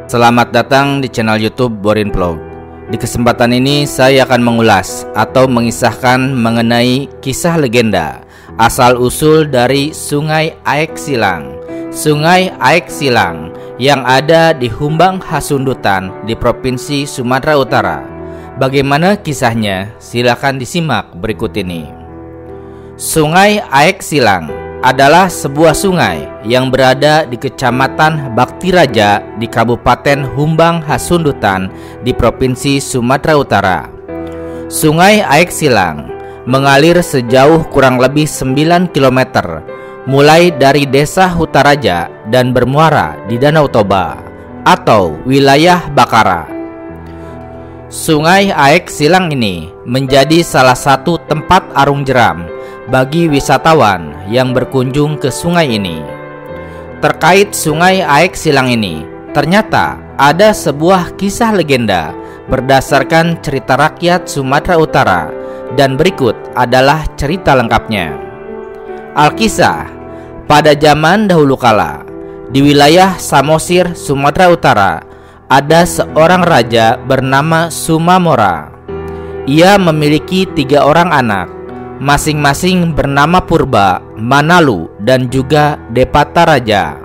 Selamat datang di channel YouTube Borin Vlog. Di kesempatan ini saya akan mengulas atau mengisahkan mengenai kisah legenda asal-usul dari Sungai Aek Silang. Sungai Aek Silang yang ada di Humbang Hasundutan di Provinsi Sumatera Utara. Bagaimana kisahnya? Silakan disimak berikut ini. Sungai Aek Silang adalah sebuah sungai yang berada di Kecamatan Bakti Raja di Kabupaten Humbang Hasundutan di Provinsi Sumatera Utara. Sungai Aek Silang mengalir sejauh kurang lebih 9 km mulai dari Desa Hutaraja dan bermuara di Danau Toba atau wilayah Bakara. Sungai Aek Silang ini menjadi salah satu tempat arung jeram bagi wisatawan yang berkunjung ke sungai ini. Terkait Sungai Aek Silang ini, ternyata ada sebuah kisah legenda berdasarkan cerita rakyat Sumatera Utara, dan berikut adalah cerita lengkapnya. Alkisah, pada zaman dahulu kala, di wilayah Samosir, Sumatera Utara, ada seorang raja bernama Sumamora. Ia memiliki 3 orang anak, masing-masing bernama Purba, Manalu, dan juga Depata Raja.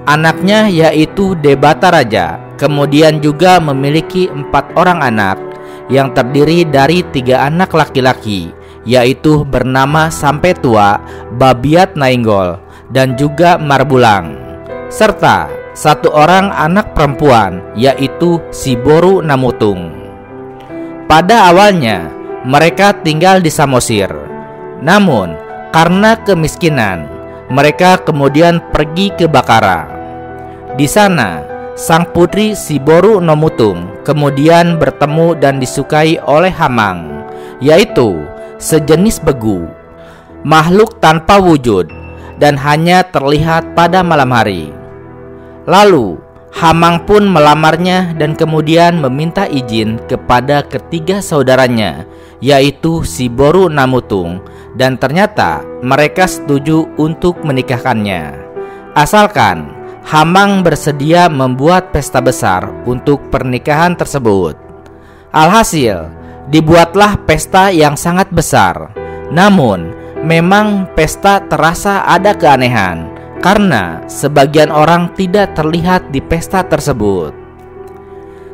Anaknya yaitu Debata Raja kemudian juga memiliki 4 orang anak yang terdiri dari 3 anak laki-laki, yaitu bernama Sampetua, Babiat Nainggol, dan juga Marbulang, serta 1 orang anak perempuan yaitu Siboru Namutung. Pada awalnya mereka tinggal di Samosir. Namun karena kemiskinan, mereka kemudian pergi ke Bakara. Di sana sang putri Siboru Namutung kemudian bertemu dan disukai oleh Hamang, yaitu sejenis begu, makhluk tanpa wujud dan hanya terlihat pada malam hari. Lalu Hamang pun melamarnya dan kemudian meminta izin kepada ketiga saudaranya, yaitu Siboru Namutung, dan ternyata mereka setuju untuk menikahkannya, asalkan Hamang bersedia membuat pesta besar untuk pernikahan tersebut. Alhasil, dibuatlah pesta yang sangat besar. Namun, memang pesta terasa ada keanehan karena sebagian orang tidak terlihat di pesta tersebut.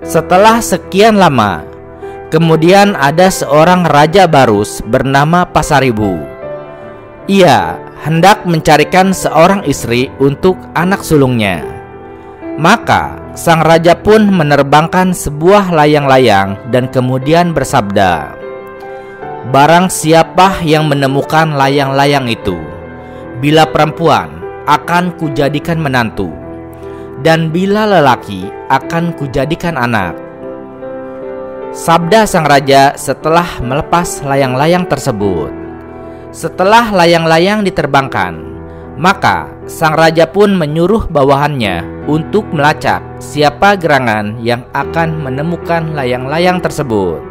Setelah sekian lama, kemudian ada seorang raja barus bernama Pasaribu. Ia hendak mencarikan seorang istri untuk anak sulungnya. Maka sang raja pun menerbangkan sebuah layang-layang dan kemudian bersabda, "Barang siapa yang menemukan layang-layang itu, bila perempuan akan kujadikan menantu, dan bila lelaki akan kujadikan anak." Sabda sang raja setelah melepas layang-layang tersebut. Setelah layang-layang diterbangkan, maka sang raja pun menyuruh bawahannya untuk melacak siapa gerangan yang akan menemukan layang-layang tersebut.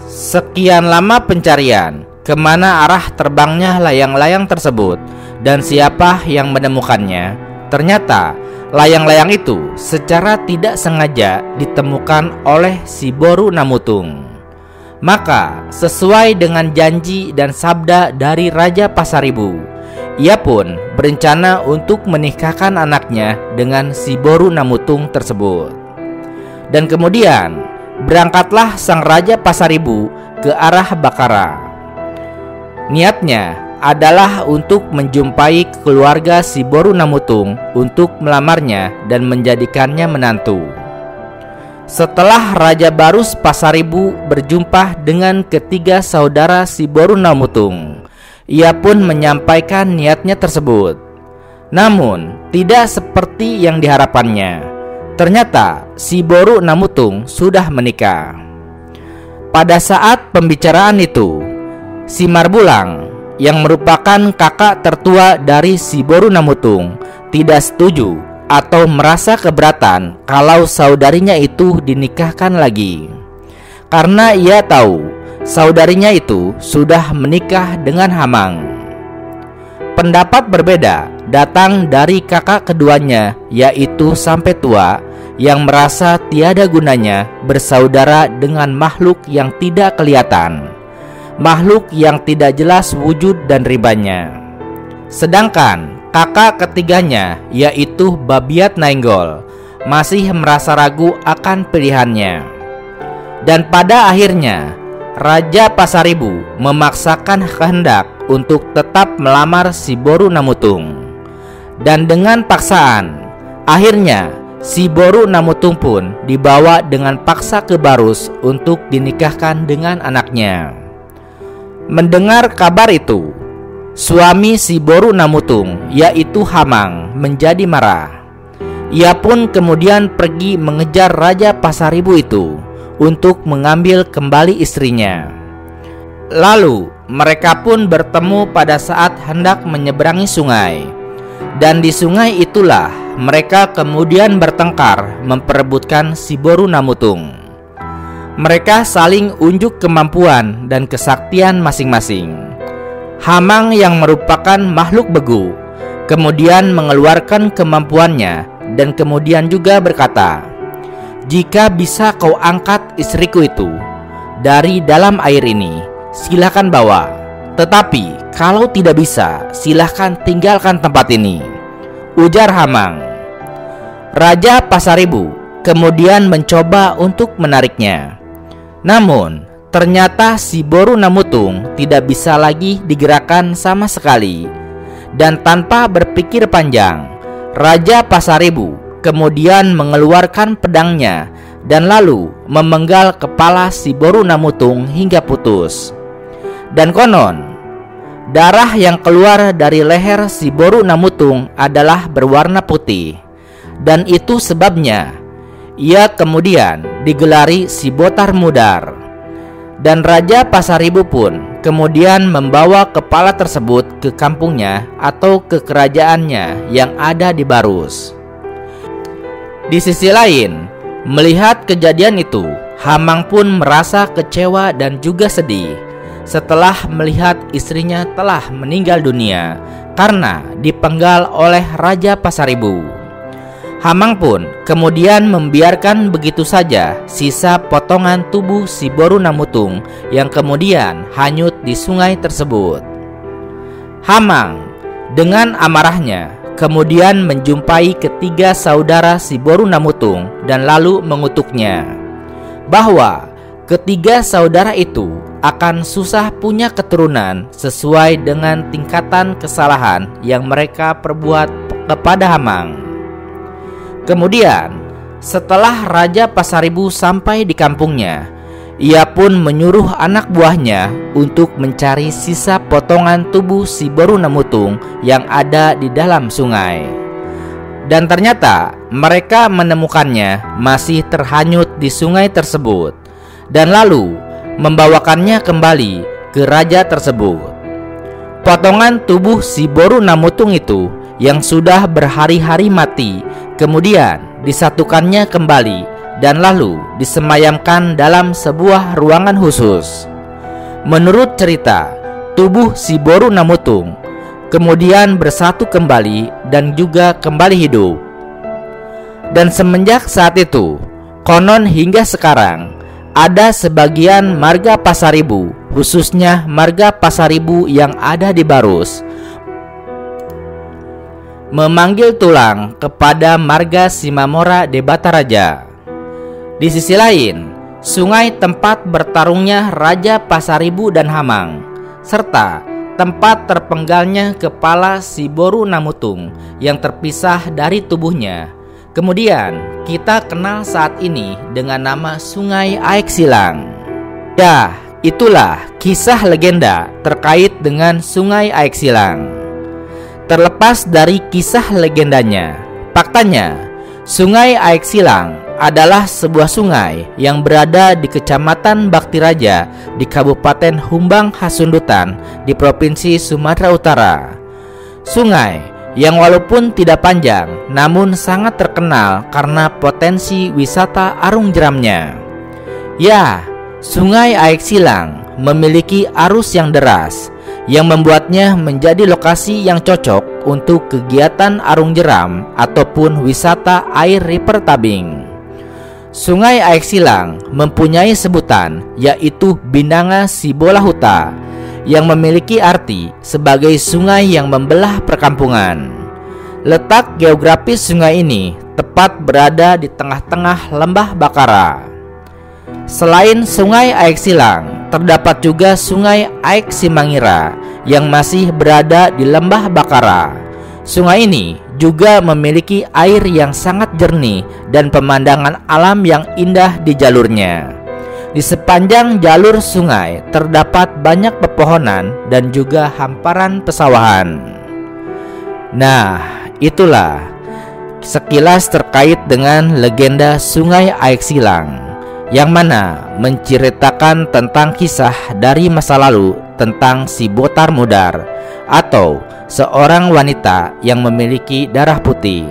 Sekian lama pencarian kemana arah terbangnya layang-layang tersebut dan siapa yang menemukannya, ternyata layang-layang itu secara tidak sengaja ditemukan oleh Siboru Namutung. Maka sesuai dengan janji dan sabda dari Raja Pasaribu, ia pun berencana untuk menikahkan anaknya dengan Siboru Namutung tersebut. Dan kemudian berangkatlah sang Raja Pasaribu ke arah Bakara. Niatnya adalah untuk menjumpai keluarga Siboru Namutung untuk melamarnya dan menjadikannya menantu. Setelah Raja Barus Pasaribu berjumpa dengan ketiga saudara Siboru Namutung, ia pun menyampaikan niatnya tersebut. Namun tidak seperti yang diharapkannya. Ternyata Siboru Namutung sudah menikah. Pada saat pembicaraan itu, si Marbulang yang merupakan kakak tertua dari Siboru Namutung tidak setuju atau merasa keberatan kalau saudarinya itu dinikahkan lagi, karena ia tahu saudarinya itu sudah menikah dengan Hamang. Pendapat berbeda datang dari kakak keduanya, yaitu sampai tua, yang merasa tiada gunanya bersaudara dengan makhluk yang tidak kelihatan, makhluk yang tidak jelas wujud dan ribanya. Sedangkan kakak ketiganya, yaitu Babiat Nainggol, masih merasa ragu akan pilihannya. Dan pada akhirnya Raja Pasaribu memaksakan kehendak untuk tetap melamar si Boru Namutung. Dan dengan paksaan, akhirnya si Boru Namutung pun dibawa dengan paksa ke Barus untuk dinikahkan dengan anaknya. Mendengar kabar itu, suami si Boru Namutung, yaitu Hamang, menjadi marah. Ia pun kemudian pergi mengejar Raja Pasaribu itu untuk mengambil kembali istrinya. Lalu mereka pun bertemu pada saat hendak menyeberangi sungai. Dan di sungai itulah mereka kemudian bertengkar memperebutkan si Boru Namutung. Mereka saling unjuk kemampuan dan kesaktian masing-masing. Hamang yang merupakan makhluk begu kemudian mengeluarkan kemampuannya dan kemudian juga berkata, "Jika bisa kau angkat istriku itu dari dalam air ini, silakan bawa. Tetapi kalau tidak bisa, silakan tinggalkan tempat ini," ujar Hamang. Raja Pasaribu kemudian mencoba untuk menariknya. Namun ternyata si Boru Namutung tidak bisa lagi digerakkan sama sekali. Dan tanpa berpikir panjang, Raja Pasaribu kemudian mengeluarkan pedangnya dan lalu memenggal kepala si Boru Namutung hingga putus. Dan konon, darah yang keluar dari leher si Boru Namutung adalah berwarna putih. Dan itu sebabnya ia kemudian digelari si Botar Mudar. Dan Raja Pasaribu pun kemudian membawa kepala tersebut ke kampungnya atau ke kerajaannya yang ada di Barus. Di sisi lain, melihat kejadian itu, Hamang pun merasa kecewa dan juga sedih setelah melihat istrinya telah meninggal dunia karena dipenggal oleh Raja Pasaribu. Hamang pun kemudian membiarkan begitu saja sisa potongan tubuh si Boru Namutung yang kemudian hanyut di sungai tersebut. Hamang dengan amarahnya kemudian menjumpai ketiga saudara si Boru Namutung dan lalu mengutuknya bahwa ketiga saudara itu akan susah punya keturunan sesuai dengan tingkatan kesalahan yang mereka perbuat kepada Hamang. Kemudian setelah Raja Pasaribu sampai di kampungnya, ia pun menyuruh anak buahnya untuk mencari sisa potongan tubuh si Boru Namutung yang ada di dalam sungai. Dan ternyata mereka menemukannya masih terhanyut di sungai tersebut, dan lalu membawakannya kembali ke raja tersebut. Potongan tubuh si Boru Namutung itu yang sudah berhari-hari mati kemudian disatukannya kembali dan lalu disemayamkan dalam sebuah ruangan khusus. Menurut cerita, tubuh si Boru Namutung kemudian bersatu kembali dan juga kembali hidup. Dan semenjak saat itu, konon hingga sekarang ada sebagian marga Pasaribu, khususnya marga Pasaribu yang ada di Barus, memanggil tulang kepada marga Simamora de Bataraja. Di sisi lain, sungai tempat bertarungnya Raja Pasaribu dan Hamang, serta tempat terpenggalnya kepala si Boru Namutung yang terpisah dari tubuhnya, kemudian kita kenal saat ini dengan nama Sungai Aek Silang. Ya, itulah kisah legenda terkait dengan Sungai Aek Silang. Terlepas dari kisah legendanya, faktanya Sungai Aek Silang adalah sebuah sungai yang berada di Kecamatan Baktiraja di Kabupaten Humbang Hasundutan di Provinsi Sumatera Utara. Sungai yang walaupun tidak panjang namun sangat terkenal karena potensi wisata arung jeramnya. Ya, Sungai Aek Silang memiliki arus yang deras yang membuatnya menjadi lokasi yang cocok untuk kegiatan arung jeram ataupun wisata air river tubing. Sungai Aek Silang mempunyai sebutan yaitu Binanga Sibolahuta yang memiliki arti sebagai sungai yang membelah perkampungan. Letak geografis sungai ini tepat berada di tengah-tengah lembah Bakara. Selain sungai Aek Silang, terdapat juga sungai Aek Simangira yang masih berada di lembah Bakara. Sungai ini juga memiliki air yang sangat jernih dan pemandangan alam yang indah di jalurnya. Di sepanjang jalur sungai terdapat banyak pepohonan dan juga hamparan pesawahan. Nah, itulah sekilas terkait dengan legenda Sungai Aek Silang, yang mana menceritakan tentang kisah dari masa lalu tentang si Botar Mudar atau seorang wanita yang memiliki darah putih.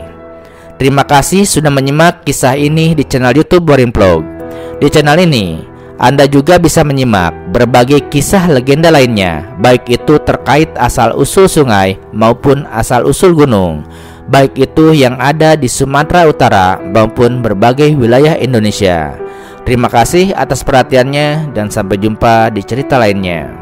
Terima kasih sudah menyimak kisah ini di channel YouTube Borin Vlog. Di channel ini Anda juga bisa menyimak berbagai kisah legenda lainnya, baik itu terkait asal-usul sungai maupun asal-usul gunung, baik itu yang ada di Sumatera Utara maupun berbagai wilayah Indonesia. Terima kasih atas perhatiannya dan sampai jumpa di cerita lainnya.